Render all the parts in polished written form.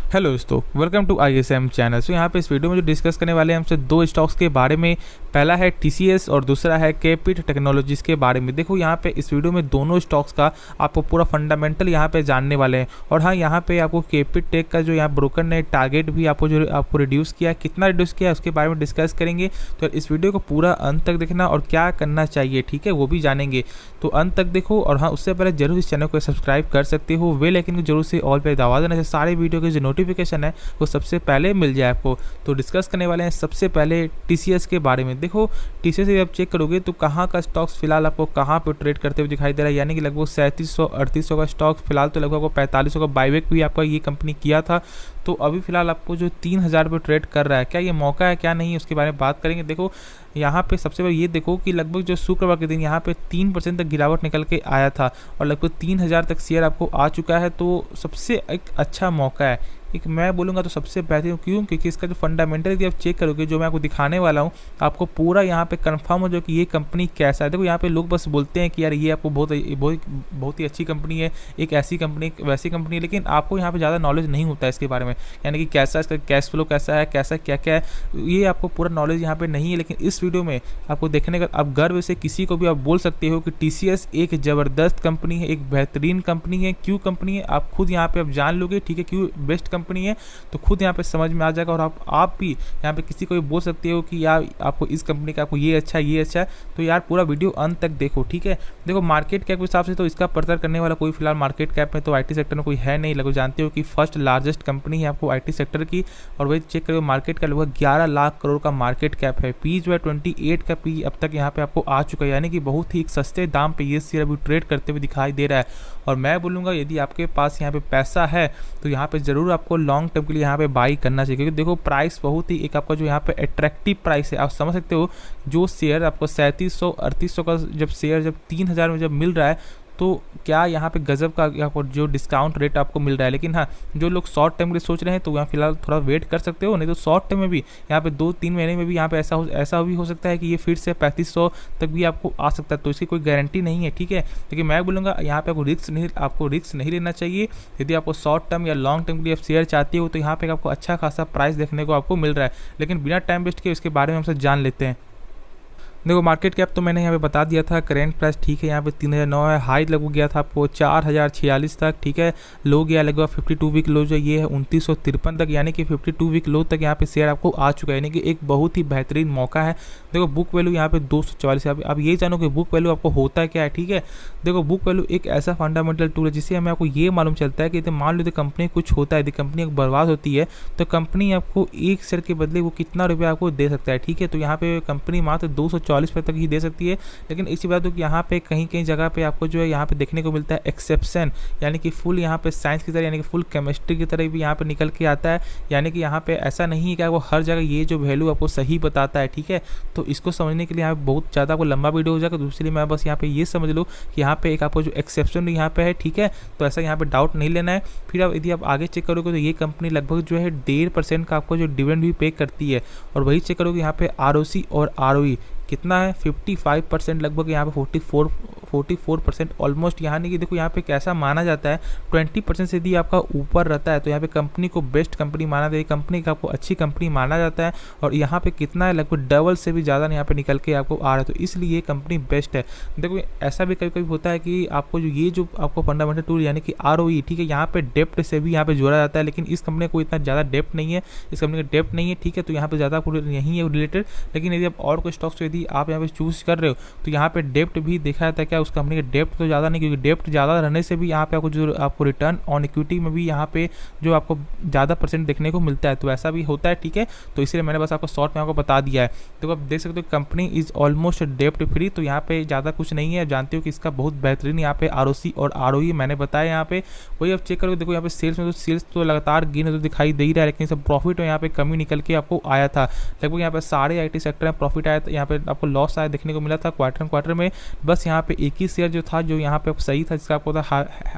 Hello दोस्तों, welcome to ISM channel. सो यहाँ पे इस वीडियो में जो डिस्कस करने वाले हैं हमसे दो स्टॉक्स के बारे में। पहला है TCS और दूसरा है कैपिट टेक्नोलॉजीज़ के बारे में। देखो यहाँ पे इस वीडियो में दोनों स्टॉक्स का आपको पूरा फंडामेंटल यहाँ पे जानने वाले हैं। और हाँ, यहाँ पे आपको कैपिट टेक का जो यहाँ ब्रोकर ने टारगेट भी आपको रिड्यूस किया है, कितना रिड्यूस किया है उसके बारे में डिस्कस करेंगे। तो इस वीडियो को पूरा अंत तक देखना और क्या करना चाहिए, ठीक है, वो भी जानेंगे। तो अंत तक देखो। और हाँ, उससे पहले जरूर इस चैनल को सब्सक्राइब कर सकते हो, बेल आइकन को जरूर से ऑल पे दबा देना, सारे वीडियो के जो नोटिफिकेशन है वो सबसे पहले मिल जाए आपको। तो डिस्कस करने वाले हैं सबसे पहले TCS के बारे में। देखो TCS से आप चेक करोगे तो कहाँ का स्टॉक्स फिलहाल आपको कहाँ पे ट्रेड करते हुए दिखाई दे रहा है, यानी कि लगभग 3700-3800 का स्टॉक फिलहाल। तो लगभग 4500 का बाईबैक भी आपका ये कंपनी किया था। तो अभी फिलहाल आपको जो 3000 पे ट्रेड कर रहा है, क्या ये मौका है क्या नहीं, उसके बारे में बात करेंगे। देखो यहाँ पे सबसे पहले ये देखो कि लगभग जो शुक्रवार के दिन यहाँ पे 3% तक गिरावट निकल के आया था और लगभग 3000 तक शेयर आपको आ चुका है। तो सबसे एक अच्छा मौका है, एक मैं बोलूँगा तो सबसे बेहतरीन। क्यों? क्योंकि इसका जो फंडामेंटल यदि आप चेक करोगे, जो मैं आपको दिखाने वाला हूँ, आपको पूरा यहाँ पे कंफर्म हो जाए कि ये कंपनी कैसा है। देखो यहाँ पे लोग बस बोलते हैं कि यार ये आपको बहुत ही अच्छी कंपनी है, एक ऐसी कंपनी एक वैसी कंपनी है, लेकिन आपको यहाँ पे ज़्यादा नॉलेज नहीं होता है इसके बारे में, यानी कि कैसा इसका कैश फ्लो कैसा है, कैसा क्या क्या है, ये आपको पूरा नॉलेज यहाँ पे नहीं है। लेकिन इस वीडियो में आपको देखने का आप गर्व से किसी को भी आप बोल सकते हो कि TCS एक ज़बरदस्त कंपनी है, एक बेहतरीन कंपनी है। क्यों कंपनी है आप खुद यहाँ पे आप जान लोगे, ठीक है, क्यों बेस्ट कंपनी है तो खुद यहाँ पे समझ में आ जाएगा। और आप भी यहाँ पे किसी को भी बोल सकते हो कि यार आपको इस कंपनी का आपको ये अच्छा है ये अच्छा है। तो यार पूरा वीडियो अंत तक देखो, ठीक है। देखो मार्केट कैप के हिसाब से तो इसका प्रचार करने वाला कोई फिलहाल मार्केट कैप में तो IT सेक्टर में कोई है नहीं। लगभग जानते हो कि फर्स्ट लार्जेस्ट कंपनी है आपको IT सेक्टर की। और वही चेक करो मार्केट का लगभग 11 लाख करोड़ का मार्केट कैप है। पी जो है 28 का पी अब तक यहाँ पे आपको आ चुका है, यानी कि बहुत ही एक सस्ते दाम पे ये शेयर अभी ट्रेड करते हुए दिखाई दे रहा है। और मैं बोलूँगा यदि आपके पास यहाँ पे पैसा है तो यहाँ पे ज़रूर आपको लॉन्ग टर्म के लिए यहाँ पे बाई करना चाहिए, क्योंकि देखो प्राइस बहुत ही एक आपका जो यहाँ पे अट्रैक्टिव प्राइस है। आप समझ सकते हो जो शेयर आपको 3700-3800 का जब शेयर जब 3000 में जब मिल रहा है, तो क्या यहाँ पे गजब का आपको जो डिस्काउंट रेट आपको मिल रहा है। लेकिन हाँ, जो लोग शॉर्ट टर्म के लिए सोच रहे हैं तो यहाँ फिलहाल थोड़ा वेट कर सकते हो, नहीं तो शॉर्ट टर्म में भी यहाँ पे 2-3 महीने में भी यहाँ पे ऐसा भी हो सकता है कि ये फिर से 3500 तक भी आपको आ सकता है। तो इसकी कोई गारंटी नहीं है, ठीक है। लेकिन मैं बोलूँगा यहाँ पे आपको रिस्क नहीं लेना चाहिए। यदि आपको शॉर्ट टर्म या लॉन्ग टर्म के लिए आप शेयर चाहते हो तो यहाँ पे आपको अच्छा खासा प्राइस देखने को आपको मिल रहा है। लेकिन बिना टाइम वेस्ट किए इसके बारे में हमसे जान लेते हैं। देखो मार्केट कैप तो मैंने यहाँ पे बता दिया था, करेंट प्राइस ठीक है यहाँ पे 3009 है, हाई लगभग गया था आपको 4046 तक, ठीक है। लो गया लगभग 52 वीक लो जो ये है 2953 तक, यानी कि 52 वीक लो तक यहाँ पे शेयर आपको आ चुका है, यानी कि एक बहुत ही बेहतरीन मौका है। देखो बुक वैल्यू यहाँ पे 244 है। अब ये जानो कि बुक वैल्यू आपको होता है क्या है, ठीक है। देखो बुक वैल्यू एक ऐसा फंडामेंटल टूल है जिससे हमें आपको ये मालूम चलता है कि यदि मान लो कंपनी कुछ होता है, यदि कंपनी बर्बाद होती है तो कंपनी आपको एक शेयर के बदले वो कितना रुपया आपको दे सकता है, ठीक है। तो यहाँ पे कंपनी मात्र 240 तक ही दे सकती है। लेकिन इसी बात हो कि यहाँ पे कहीं कहीं जगह पे आपको जो है यहाँ पे देखने को मिलता है एक्सेप्शन, यानी कि फुल यहाँ पे साइंस की तरह यानी कि फुल केमिस्ट्री की तरह भी यहाँ पे निकल के आता है। यानी कि यहाँ पे ऐसा नहीं है कि आपको हर जगह ये जो वैल्यू आपको सही बताता है, ठीक है। तो इसको समझने के लिए यहाँ पे बहुत ज़्यादा आपको लंबा वीडियो हो जाएगा। दूसरी मैं बस यहाँ पे ये समझ लो कि यहाँ पे एक आपको जो एक्सेप्शन यहाँ पे है, ठीक है। तो ऐसा यहाँ पे डाउट नहीं लेना है। फिर अब यदि आप आगे चेक करोगे तो ये कंपनी लगभग जो है 1.5% का आपको जो डिविडेंड भी पे करती है। और वही चेक करोगे यहाँ पे ROC और ROE कितना है 55% लगभग, यहाँ पे 44% ऑलमोस्ट। यहाँ नहीं कि देखो यहाँ पे कैसा माना जाता है 20% से यदि आपका ऊपर रहता है तो यहाँ पे कंपनी को बेस्ट कंपनी माना जाता है, कंपनी का आपको अच्छी कंपनी माना जाता है। और यहाँ पे कितना है लगभग डबल से भी ज़्यादा यहाँ पे निकल के आपको आ रहा है, तो इसलिए ये कंपनी बेस्ट है। देखो ऐसा भी कभी कभी होता है कि आपको जो आपको फंडामेंटल टूल यानी कि ROE, ठीक है, यहाँ पे डेप्ट से भी यहाँ पे जोड़ा जाता है। लेकिन इस कंपनी को इतना ज़्यादा डेप्ट नहीं है, इस कंपनी का डेप्ट नहीं है, ठीक है। तो यहाँ पे ज़्यादा नहीं है रिलेटेड। लेकिन यदि आप और कोई स्टॉक्स यदि आप यहाँ पे चूज कर रहे हो तो यहाँ पे डेप्ट भी देखा जाता है। क्या उस कंपनी का डेप्ट तो ज़्यादा नहीं, क्योंकि डेप्ट ज़्यादा रहने से भी यहाँ पे आपको जो आपको रिटर्न ऑन इक्विटी में भी यहाँ पे जो आपको ज़्यादा परसेंट देखने को मिलता है, तो ऐसा भी होता है, ठीक है। तो इसलिए मैंने बस आपको शॉर्ट में आपको बता दिया है। तो आप देख सकते हो कंपनी इज ऑलमोस्ट डेप्ट फ्री, तो यहाँ पे ज़्यादा कुछ नहीं है। जानते हो कि इसका बहुत बेहतरीन यहाँ पे ROC और ROE मैंने बताया यहाँ पे। वही आप चेक करोगे देखो यहाँ पे सेल्स में तो सेल्स तो लगातार गिन तो दिखाई दे ही रहा है, लेकिन सब प्रॉफिट में यहाँ पे कमी निकल के आपको आया था। लगभग यहाँ पे सारे IT सेक्टर में प्रॉफिट आया था, यहाँ पे आपको लॉस आया देखने को मिला था क्वार्टर में। बस यहाँ पे एक ही शेयर जो था जो यहाँ पे सही था, जिसका आपको था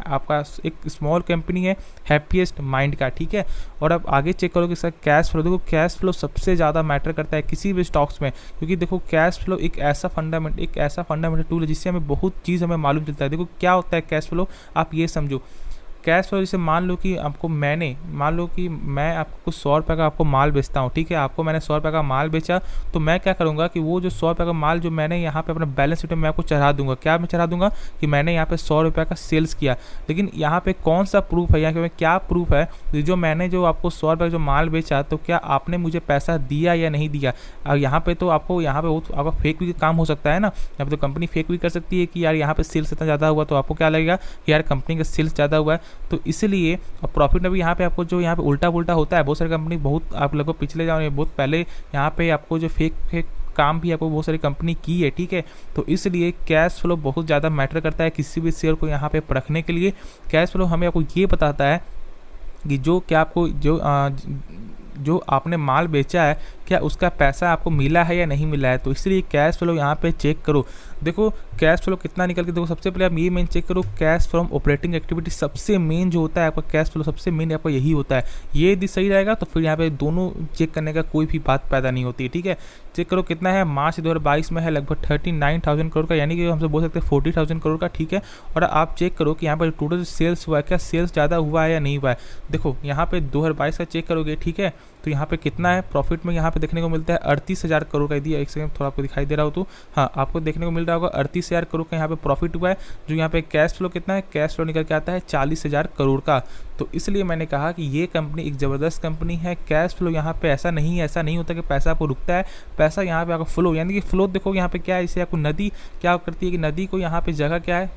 आपका एक स्मॉल कंपनी है हैप्पीएस्ट माइंड का, ठीक है। और अब आगे चेक करो कि इसका कैश फ्लो, देखो कैश फ्लो सबसे ज़्यादा मैटर करता है किसी भी स्टॉक्स में, क्योंकि देखो कैश फ्लो एक ऐसा फंडामेंटल टूल है जिससे हमें बहुत चीज़ हमें मालूम चलता है। देखो क्या होता है कैश फ्लो, आप ये समझो कैश फ्लो जैसे मान लो कि मैं आपको कुछ 100 रुपये का आपको माल बेचता हूँ, ठीक है, आपको मैंने 100 रुपये का माल बेचा, तो मैं क्या करूँगा कि वो जो 100 रुपये का माल जो मैंने यहाँ पे अपना बैलेंस शीट में मैं आपको चढ़ा दूंगा। क्या मैं चढ़ा दूंगा कि मैंने यहाँ पे 100 रुपये का सेल्स किया। लेकिन यहाँ पे कौन सा प्रूफ है, यहाँ पे क्या प्रूफ है कि जो मैंने जो आपको 100 रुपये जो माल बेचा, तो क्या आपने मुझे पैसा दिया या नहीं दिया। और यहाँ पे तो आपको यहाँ पे आपका फेक भी काम हो सकता है ना, यहाँ पे तो कंपनी फेक भी कर सकती है कि यार यहाँ पे सेल्स इतना ज़्यादा हुआ, तो आपको क्या लगेगा कि यार कंपनी का सेल्स ज़्यादा हुआ है, तो इसलिए और प्रॉफिट में भी यहाँ पे आपको जो यहाँ पे उल्टा पुल्टा होता है। बहुत सारी कंपनी, बहुत आप लोगों को पिछले जाओ बहुत पहले यहाँ पे आपको जो फेक काम भी आपको बहुत सारी कंपनी की है, ठीक है। तो इसलिए कैश फ्लो बहुत ज़्यादा मैटर करता है किसी भी शेयर को यहाँ पे परखने के लिए। कैश फ्लो हमें आपको ये बताता है कि जो क्या आपको जो आपने माल बेचा है, क्या उसका पैसा आपको मिला है या नहीं मिला है। तो इसलिए कैश फ्लो यहाँ पे चेक करो। देखो कैश फ्लो कितना निकल के, देखो सबसे पहले आप ये मेन चेक करो, कैश फ्रॉम ऑपरेटिंग एक्टिविटी सबसे मेन जो होता है आपका कैश फ्लो, सबसे मेन आपका यही होता है। ये यदि सही रहेगा तो फिर यहाँ पे दोनों चेक करने का कोई भी बात पैदा नहीं होती है, ठीक है। चेक करो कितना है, मार्च 2022 में है लगभग 39,000 करोड़ का, यानी कि हमसे बोल सकते हैं 40,000 करोड़ का, ठीक है। और आप चेक करो कि यहाँ पर टोटल सेल्स हुआ है, क्या सेल्स ज़्यादा हुआ है या नहीं हुआ है। देखो यहाँ पे 2022 का चेक करोगे, ठीक है, तो यहाँ पे कितना है प्रॉफिट में यहाँ पे देखने को मिलता है 38,000 करोड़ का दिया। एक सेकंड थोड़ा आपको दिखाई दे रहा हो तो हाँ, आपको देखने को मिल रहा होगा 38,000 करोड़ का यहाँ पे प्रॉफिट हुआ है। जो यहाँ पे कैश फ्लो कितना है, कैश फ्लो निकल के आता है 40,000 करोड़ का। तो इसलिए मैंने कहा कि ये कंपनी एक ज़बरदस्त कंपनी है। कैश फ्लो यहाँ पे ऐसा नहीं होता कि पैसा आपको रुकता है, पैसा यहाँ पे आपका फ्लो, यानी कि फ्लो देखो यहाँ पे क्या है, इसे आपको नदी क्या करती है कि नदी को यहाँ पे जगह क्या है,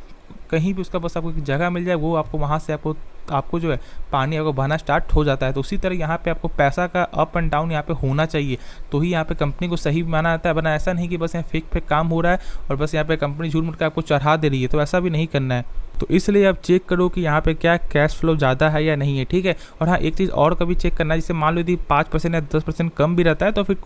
कहीं भी उसका बस आपको जगह मिल जाए, वो आपको वहाँ से आपको जो है पानी आपको बहना स्टार्ट हो जाता है। तो उसी तरह यहाँ पे आपको पैसा का अप एंड डाउन यहाँ पे होना चाहिए, तो ही यहाँ पे कंपनी को सही माना जाता है। वरना ऐसा नहीं कि बस यहाँ फेक काम हो रहा है और बस यहाँ पे कंपनी झूठ मूठ के आपको चढ़ा दे रही है, तो ऐसा भी नहीं करना है। तो इसलिए आप चेक करो कि यहाँ पे क्या कैश फ्लो ज़्यादा है या नहीं है, ठीक है। और हाँ, एक चीज़ और कभी चेक करना है, जैसे मान लो यदि 5% या 10% कम भी रहता है तो फिर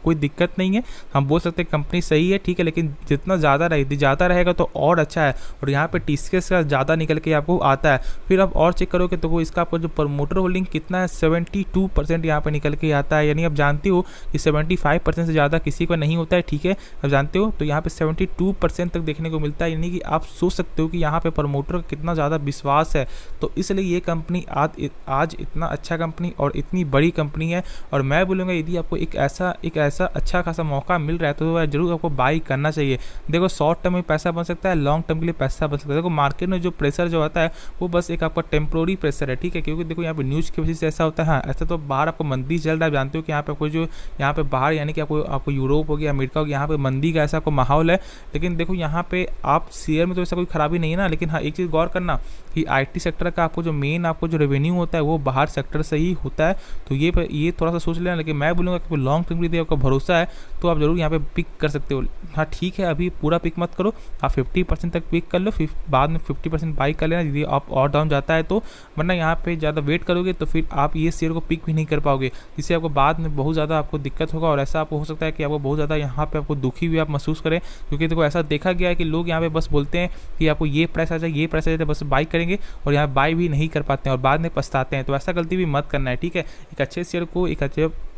कोई दिक्कत नहीं है, हम बोल सकते हैं कंपनी सही है, ठीक है। लेकिन जितना ज़्यादा रहेगा तो और अच्छा है। और यहाँ पे TCS का ज़्यादा निकल के आपको आता है। फिर आप और चेक करोगे तो वो इसका आपको जो प्रमोटर होल्डिंग कितना है, 72% यहाँ पे निकल के आता है। यानी आप जानते हो कि 75% से ज़्यादा किसी को नहीं होता है, ठीक है, आप जानते हो। तो यहाँ पे 72% तक देखने को मिलता है, यानी कि आप सोच सकते हो कि यहाँ पे प्रमोटर का कितना ज़्यादा विश्वास है। तो इसलिए ये कंपनी आज इतना अच्छा कंपनी और इतनी बड़ी कंपनी है। और मैं बोलूँगा यदि आपको एक ऐसा अच्छा खासा मौका मिल रहा है तो जरूर आपको बाई करना चाहिए। देखो शॉर्ट टर्म में पैसा बन सकता है, लॉन्ग टर्म के लिए पैसा बन सकता है। देखो मार्केट में जो प्रेशर जो आता है वो बस एक आपका टेम्प्रोरी प्रेशर है, ठीक है, क्योंकि देखो यहाँ पे न्यूज़ की वजह से ऐसा होता है। हाँ, ऐसा तो बाहर आपको मंदी चल रहा है, जानते हो कि यहाँ पे आपको जो यहाँ पे बाहर यानी कि आपको यूरोप हो गया, अमेरिका हो गया, यहाँ पे मंदी का ऐसा आपको माहौल है। लेकिन देखो यहाँ पे आप शेयर में तो ऐसा कोई खराबी नहीं है ना। लेकिन हाँ, एक चीज़ गौर करना कि IT सेक्टर का आपको जो रेवेन्यू होता है वो बाहर सेक्टर से ही होता है। तो ये थोड़ा सा सोच लेना। लेकिन मैं बोलूँगा कि लॉन्ग टर्म के लिए आपका भरोसा है तो आप जरूर यहाँ पे पिक कर सकते हो। हाँ ठीक है, अभी पूरा पिक मत करो, आप 50% तक पिक कर लो, फिर बाद में 50% बाई कर लेना यदि आप और डाउन जाता है तो। वरना यहाँ पे ज़्यादा वेट करोगे तो फिर आप ये शेयर को पिक भी नहीं कर पाओगे, जिससे आपको बाद में बहुत ज़्यादा आपको दिक्कत होगा। और ऐसा आपको हो सकता है कि आपको बहुत ज़्यादा यहाँ पे आपको दुखी भी आप महसूस करें, क्योंकि देखो ऐसा देखा गया है कि लोग यहाँ पे बस बोलते हैं कि आपको ये प्राइस आ जाए, ये प्राइस आ जाए, बस बाई करेंगे और यहाँ बाई भी नहीं कर पाते हैं और बाद में पछताते हैं। तो ऐसा गलती भी मत करना है, ठीक है। एक अच्छे शेयर को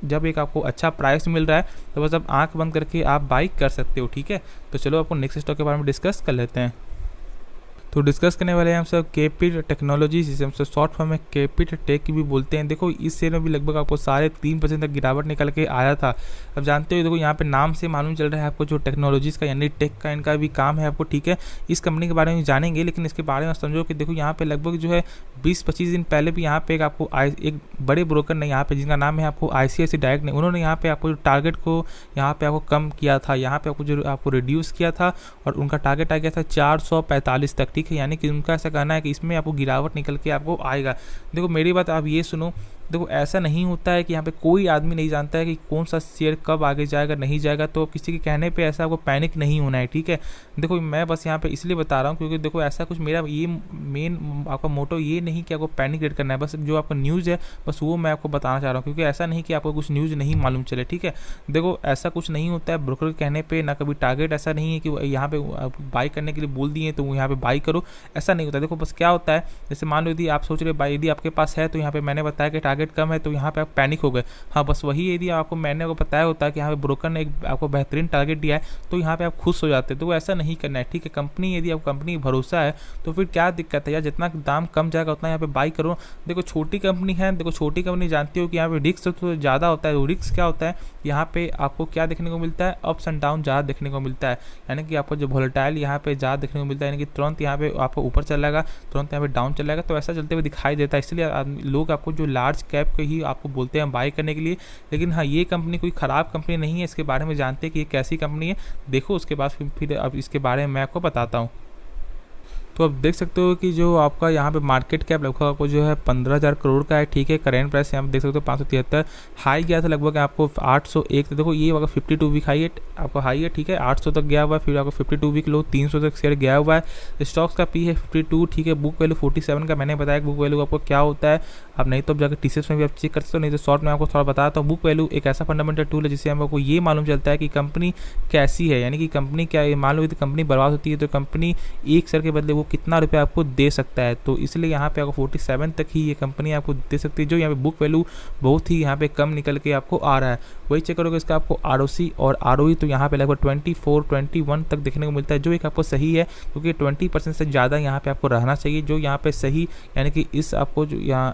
जब एक आपको अच्छा प्राइस मिल रहा है तो बस आप आंख बंद करके आप बाई कर सकते हो, ठीक है। तो चलो आपको नेक्स्ट स्टॉक के बारे में डिस्कस कर लेते हैं। तो डिस्कस करने वाले हैं हम सब केपिट टेक्नोलॉजी, जिसे हम सब शॉर्ट फॉर्म में केपिट टेक भी बोलते हैं। देखो इस शेयर में भी लगभग आपको 3.5% तक गिरावट निकल के आया था। अब जानते हो देखो यहाँ पे नाम से मालूम चल रहा है आपको जो टेक्नोलॉजीज़ का यानी टेक का इनका भी काम है आपको, ठीक है। इस कंपनी के बारे में जानेंगे, लेकिन इसके बारे में समझो कि देखो यहाँ पे लगभग जो है 20-25 दिन पहले भी यहाँ पे आपको एक बड़े ब्रोकर ने यहाँ पे, जिनका नाम है आपको ICICI डायरेक्ट ने, उन्होंने यहाँ पे आपको जो टारगेट को यहाँ पे आपको कम किया था, यहाँ पे आपको रिड्यूस किया था और उनका टारगेट आ गया था 445 तक, ठीक है। यानी कि उनका ऐसा कहना है कि इसमें आपको गिरावट निकल के आपको आएगा। देखो मेरी बात आप ये सुनो, देखो ऐसा नहीं होता है कि यहाँ पे कोई आदमी नहीं जानता है कि कौन सा शेयर कब आगे जाएगा नहीं जाएगा, तो किसी के कहने पे ऐसा आपको पैनिक नहीं होना है, ठीक है। देखो मैं बस यहाँ पे इसलिए बता रहा हूँ क्योंकि देखो ऐसा कुछ मेरा ये मेन आपका मोटो ये नहीं कि आपको पैनिक क्रिएट करना है, बस जो आपका न्यूज़ है बस वो मैं आपको बताना चाह रहा हूँ, क्योंकि ऐसा नहीं कि आपको कुछ न्यूज़ नहीं मालूम चले, ठीक है। देखो ऐसा कुछ नहीं होता है ब्रोकर के कहने पर, ना कभी टारगेट ऐसा नहीं है कि यहाँ पे बाई करने के लिए बोल दिए तो यहाँ पे बाई करो, ऐसा नहीं होता। देखो बस क्या होता है, जैसे मान लो यदि आप सोच रहे बाई यदि आपके पास है तो यहाँ पे मैंने बताया कि टारगेट कम है तो यहाँ पे आप पैनिक हो गए। हाँ, बस वही यदि आपको मैंने बताया होता कि यहाँ पे ब्रोकर ने एक आपको बेहतरीन टारगेट दिया है तो यहाँ पे आप खुश हो जाते। तो ऐसा नहीं करना है, ठीक है। कंपनी यदि आप कंपनी भरोसा है तो फिर क्या दिक्कत है यार, जितना दाम कम जाएगा उतना यहाँ पे बाई करो। देखो छोटी कंपनी है, देखो छोटी कंपनी जानती हो कि यहाँ पे रिस्क तो ज़्यादा होता है। रिस्क क्या होता है, यहाँ पे आपको क्या देखने को मिलता है, अप्स एंड डाउन ज़्यादा देखने को मिलता है, यानी कि आपको जो वोलेटाइल यहाँ पे ज़्यादा देखने को मिलता है, यानी कि तुरंत यहाँ पे आपको ऊपर चलेगा, तुरंत यहाँ पे डाउन चलेगा, तो ऐसा चलते हुए दिखाई देता है। इसलिए लोग आपको जो लार्ज कैप के ही आपको बोलते हैं बाई करने के लिए। लेकिन हाँ, ये कंपनी कोई ख़राब कंपनी नहीं है, इसके बारे में जानते हैं कि ये कैसी कंपनी है। देखो उसके बाद फिर अब इसके बारे में मैं आपको बताता हूँ। तो आप देख सकते हो कि जो आपका यहाँ पे मार्केट कैप लगभग आपको जो है 15,000 करोड़ का है, ठीक है। करेंट प्राइस यहाँ पे देख सकते हो 573, हाई गया था लगभग आपको 801। तो देखो ये आपका 52 वीक हाई है, आपका हाई है, ठीक है। 800 तक गया हुआ है, फिर आपको 52 वीक लो 300 तक शेयर गया हुआ है। स्टॉक्स का पी है 52, ठीक है। बुक वैल्यू 47 का मैंने बताया कि बुक वैल्यू आपको क्या होता है। अब नहीं तो अब जाकर टीसीएस में भी आप चेक कर सकते हो, नहीं तो शॉर्ट में आपको थोड़ा बताता हूँ। बुक वैल्यू एक ऐसा फंडामेंटल टूल है जिससे हमको ये मालूम चलता है कि कंपनी कैसी है, यानी कि कंपनी क्या है। मान लो यदि कंपनी बर्बाद होती है तो कंपनी एक शेयर के बदले वो कितना रुपये आपको दे सकता है। तो इसलिए यहाँ पे आपको 47 तक ही ये कंपनी आपको दे सकती है, जो यहाँ पे बुक वैल्यू बहुत ही यहाँ पे कम निकल के आपको आ रहा है। वही चेक करोगे इसका आपको आरओसी और आरओई तो यहाँ पे लगभग 24-21 तक देखने को मिलता है, जो एक आपको सही है, क्योंकि 20% से ज़्यादा यहाँ पे आपको रहना चाहिए, जो यहाँ पे सही, यानी कि इस आपको जो यहाँ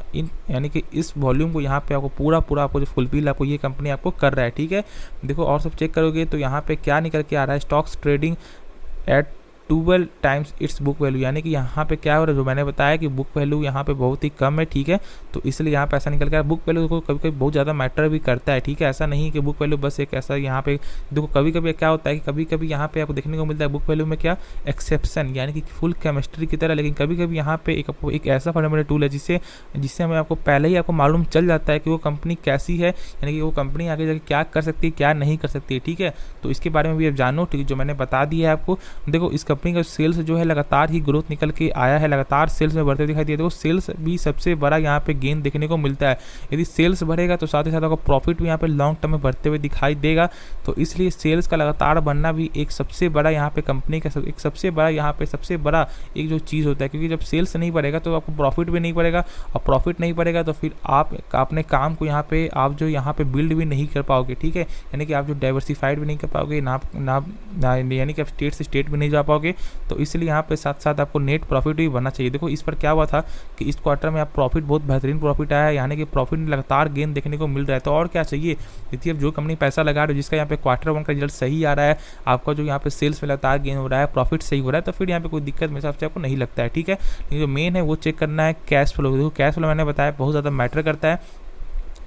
यानी कि इस वॉल्यूम को यहाँ पे आपको पूरा आपको जो फुलफिल आपको ये कंपनी आपको कर रहा है, ठीक है। देखो और सब चेक करोगे तो यहाँ पे क्या निकल के आ रहा है, stocks trading at 12 times it's book value, यानी कि यहाँ पे क्या हो रहा है, जो मैंने बताया कि बुक वैल्यू यहाँ पे बहुत ही कम है, ठीक है। तो इसलिए यहाँ पे ऐसा निकल गया। बुक वैल्यू को कभी कभी बहुत ज़्यादा मैटर भी करता है, ठीक है। ऐसा नहीं कि बुक वैल्यू बस एक ऐसा यहाँ पे देखो, कभी कभी क्या होता है कि कभी कभी यहाँ पे आपको देखने को मिलता है बुक वैल्यू में क्या एक्सेप्शन, यानी कि फुल केमिस्ट्री की तरह। लेकिन कभी कभी यहाँ पे एक ऐसा फंडामेंटल टूल है जिससे हमें आपको पहले ही आपको मालूम चल जाता है कि वो कंपनी कैसी है, यानी कि वो कंपनी आगे जाके क्या कर सकती है, क्या नहीं कर सकती है, ठीक है। तो इसके बारे में भी आप जानो, ठीक है, जो मैंने बता दिया है आपको। देखो इस कंपनी का सेल्स जो है लगातार ही ग्रोथ निकल के आया है, लगातार सेल्स में बढ़ते दिखाई दिए। देखो सेल्स भी सबसे बड़ा यहाँ पे गेन देखने को मिलता है। यदि सेल्स बढ़ेगा तो साथ ही साथ आपको प्रॉफिट भी यहाँ पे लॉन्ग टर्म में बढ़ते हुए दिखाई देगा। तो इसलिए सेल्स का लगातार बढ़ना भी एक सबसे बड़ा यहाँ पे कंपनी का एक सबसे बड़ा एक जो चीज़ होता है, क्योंकि जब सेल्स नहीं बढ़ेगा तो आपको प्रॉफिट भी नहीं बढ़ेगा, और प्रॉफिट नहीं बढ़ेगा तो फिर आप अपने काम को यहाँ पे आप जो यहाँ पे बिल्ड भी नहीं कर पाओगे, ठीक है। यानी कि आप जो डाइवर्सिफाइड भी नहीं कर पाओगे, यानी कि आप स्टेट से स्टेट भी नहीं जा पाओगे। तो इसलिए यहाँ पे साथ साथ आपको नेट प्रॉफिट भी बनना चाहिए। देखो इस पर क्या हुआ था कि इस क्वार्टर में आप प्रॉफिट बहुत बेहतरीन प्रॉफिट आया है, यानी कि प्रॉफिट में लगातार गेन देखने को मिल रहा है। तो और क्या चाहिए, यदि अब जो कंपनी पैसा लगा रही है, जिसका यहाँ पे क्वार्टर 1 का रिजल्ट सही आ रहा है, आपका जो यहाँ पे सेल्स में लगातार गेन हो रहा है, प्रॉफिट सही हो रहा है, तो फिर यहाँ पे कोई दिक्कत मेरे हिसाब से आपको नहीं लगता है, ठीक है। लेकिन जो मेन है वो चेक करना है कैश फ्लो। देखो कैश फ्लो मैंने बताया बहुत ज़्यादा मैटर करता है।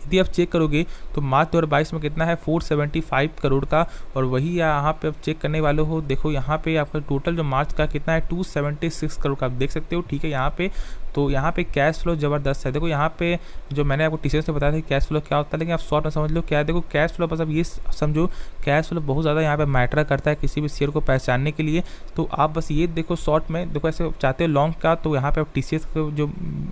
यदि आप चेक करोगे तो मार्च 2022 में कितना है 475 करोड़ का, और वही यहाँ पे आप चेक करने वाले हो, देखो यहाँ पे आपका टोटल जो मार्च का कितना है 276 करोड़ का, आप देख सकते हो, ठीक है। यहाँ पे तो यहाँ पे कैश फ्लो ज़बरदस्त है। देखो यहाँ पे जो मैंने आपको टीचर्स ने बताया था कैश फ्लो क्या होता है, लेकिन आप शॉर्ट में समझ लो क्या है। देखो कैश फ्लो बस अब ये समझो, कैश फ्लो बहुत ज़्यादा यहाँ पे मैटर करता है किसी भी शेयर को पहचानने के लिए। तो आप बस ये देखो शॉर्ट में, देखो ऐसे चाहते हो लॉन्ग का, तो यहाँ पे आप टीसीएस को जो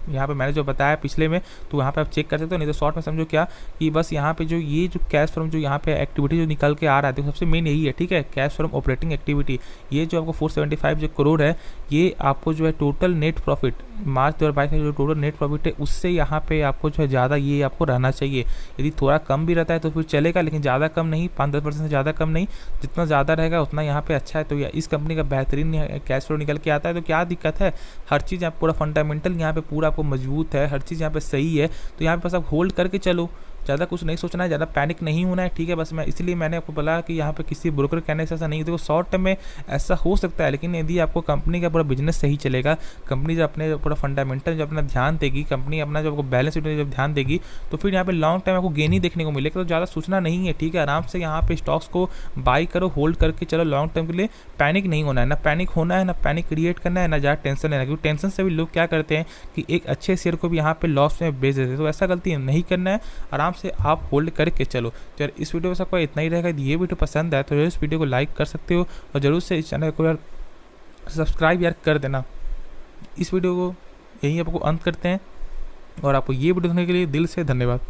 यहाँ पे मैंने जो बताया पिछले में, तो यहाँ पे आप चेक कर सकते हो। नहीं तो शॉर्ट में समझो क्या कि बस यहाँ पे जो ये जो कैश फ्रॉम जो यहाँ पे एक्टिविटी जो निकल के आ रहा है, देखो सबसे मेन यही है, ठीक है। कैश फ्रॉम ऑपरेटिंग एक्टिविटी, ये जो आपको 475 जो करोड़ है, ये आपको जो है टोटल नेट प्रॉफिट मार्च 2022 का जो टोटल नेट प्रॉफिट है, उससे यहाँ पे आपको जो है ज़्यादा ये आपको रहना चाहिए। यदि थोड़ा कम भी रहता है तो फिर चलेगा, लेकिन ज़्यादा कम नहीं, 5-10% से ज़्यादा कम नहीं। जितना ज़्यादा रहेगा उतना यहाँ पे अच्छा है। तो इस कंपनी का बेहतरीन कैश फ्लो निकल के आता है। तो क्या दिक्कत है, हर चीज़ यहाँ पूरा फंडामेंटल यहाँ पे पूरा आपको मजबूत है, हर चीज़ यहाँ पे सही है। तो यहाँ पे बस आप होल्ड करके चलो, ज़्यादा कुछ नहीं सोचना है, ज़्यादा पैनिक नहीं होना है, ठीक है। बस मैं इसलिए मैंने आपको बोला कि यहाँ पे किसी ब्रोकर कहने से ऐसा नहीं। देखो शॉर्ट टर्म में ऐसा हो सकता है, लेकिन यदि आपको कंपनी का पूरा बिजनेस सही चलेगा, कंपनी जब अपने पूरा फंडामेंटल जब अपना ध्यान देगी, कंपनी अपना जब बैलेंस शीट जब ध्यान देगी, तो फिर यहाँ पे लॉन्ग टाइम आपको गेन ही देखने को मिलेगा। तो ज़्यादा सोचना नहीं है, ठीक है। आराम से यहाँ पे स्टॉक्स को बाई करो, होल्ड करके चलो लॉन्ग टर्म के लिए। पैनिक नहीं होना है, ना पैनिक होना है, ना पैनिक क्रिएट करना है, ना ज़्यादा टेंशन लेना है, क्योंकि टेंशन से भी लोग क्या करते हैं कि एक अच्छे शेयर को भी यहाँ पे लॉस में बेच देते हैं। तो ऐसा गलती नहीं करना है, आराम से आप होल्ड करके चलो। तो यार इस वीडियो में सबको इतना ही रहेगा। यदि ये वीडियो पसंद आए तो इस वीडियो को लाइक कर सकते हो, और ज़रूर से इस चैनल को यार सब्सक्राइब यार कर देना। इस वीडियो को यहीं आपको अंत करते हैं, और आपको ये वीडियो देखने के लिए दिल से धन्यवाद।